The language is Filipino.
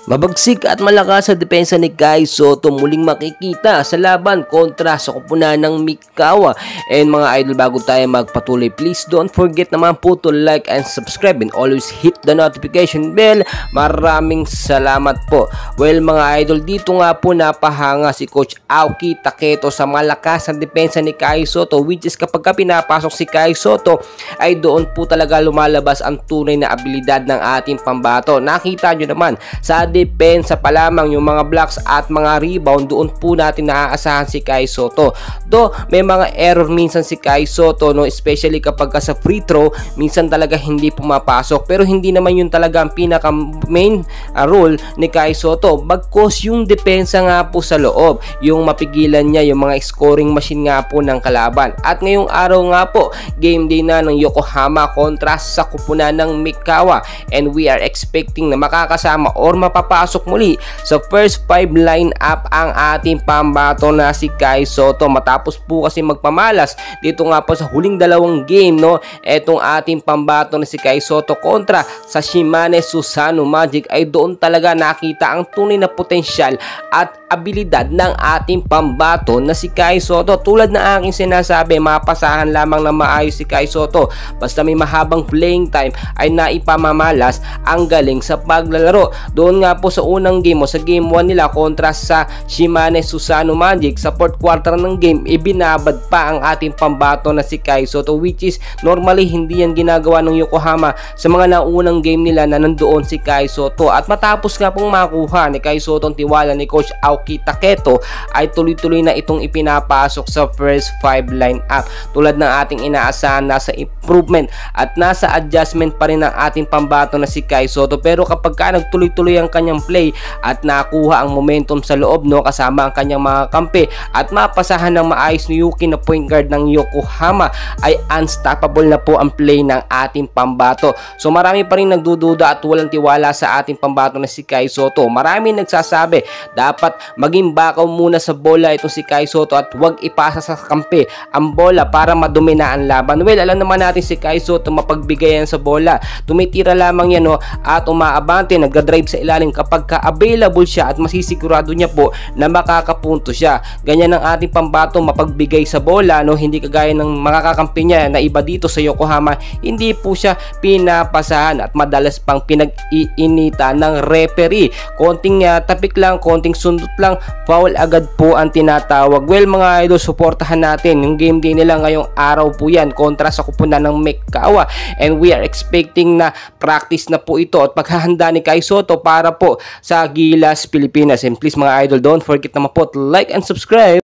Mabagsik at malakas sa depensa ni Kai Sotto muling makikita sa laban kontra sa kupunan ng Mikawa. And mga idol, bago tayo magpatuloy, please don't forget naman po to like and subscribe and always hit the notification bell. Maraming salamat po. Well mga idol, dito nga po napahanga si Coach Aoki Taketo sa malakas na depensa ni Kai Sotto, which is kapag pinapasok si Kai Sotto ay doon po talaga lumalabas ang tunay na abilidad ng ating pambato. Nakita nyo naman sa depensa pa lamang yung mga blocks at mga rebound, doon po natin naaasahan si Kai Sotto. Do may mga error minsan si Kai Sotto, no, especially kapag sa free throw, minsan talaga hindi pumapasok, pero hindi naman yun talaga ang pinaka main role ni Kai Sotto, bagkos yung depensa nga po sa loob, yung mapigilan niya yung mga scoring machine nga po ng kalaban. At ngayong araw nga po, game day na ng Yokohama kontra sa kupunan ng Mikawa, and we are expecting na makakasama or papasok muli sa first 5 lineup ang ating pambato na si Kai Sotto, matapos po kasi magpamalas dito nga po sa huling dalawang game, no, etong ating pambato na si Kai Sotto kontra sa Shimane Susano Magic ay doon talaga nakita ang tunay na potensyal at abilidad ng ating pambato na si Kai Sotto. Tulad na aking sinasabi, mapasahan lamang na maayos si Kai Sotto, basta may mahabang playing time ay naipamamalas ang galing sa paglalaro. Doon nga po sa unang game o sa game 1 nila kontra sa Shimane Susano Magic, sa 4th quarter ng game, ibinabad pa ang ating pambato na si Kai Sotto, which is normally hindi yan ginagawa ng Yokohama sa mga naunang game nila na nandoon si Kai Sotto. At matapos nga pong makuha ni Kai Sotto ang tiwala ni Coach Aoki Taketo, ay tuloy-tuloy na itong ipinapasok sa first 5 lineup. Tulad ng ating inaasahan, nasa improvement at nasa adjustment pa rin ang ating pambato na si Kai Sotto, pero kapag ka nagtuloy-tuloy ang kanyang play at nakuha ang momentum sa loob, no, kasama ang kanyang mga kampi at mapasahan ng maayos ni Yuki na point guard ng Yokohama, ay unstoppable na po ang play ng ating pambato. So marami pa rin nagdududa at walang tiwala sa ating pambato na si Kai Sotto. Marami nagsasabi dapat maging bakaw muna sa bola itong si Kai Sotto at huwag ipasa sa kampi ang bola para madumina ang laban. Well, alam naman natin si Kai Sotto mapagbigayan sa bola, tumitira lamang yan, no, at umaabante, nagdadrive sa ilalim kapag ka-available siya at masisigurado niya po na makakapunto siya. Ganyan ang ating pambato, mapagbigay sa bola, no, hindi kagaya ng makakakampi niya na iba dito sa Yokohama, hindi po siya pinapasahan at madalas pang pinag-iinita ng referee. Konting tapik lang, konting sundot lang, foul agad po ang tinatawag. Well mga idol, suportahan natin yung game day nila ngayong araw po yan kontra sa kupunan ng Mikawa, and we are expecting na practice na po ito at paghahanda ni Kai Sotto para po sa Gilas, Pilipinas. And please mga idol, don't forget naman po to like and subscribe.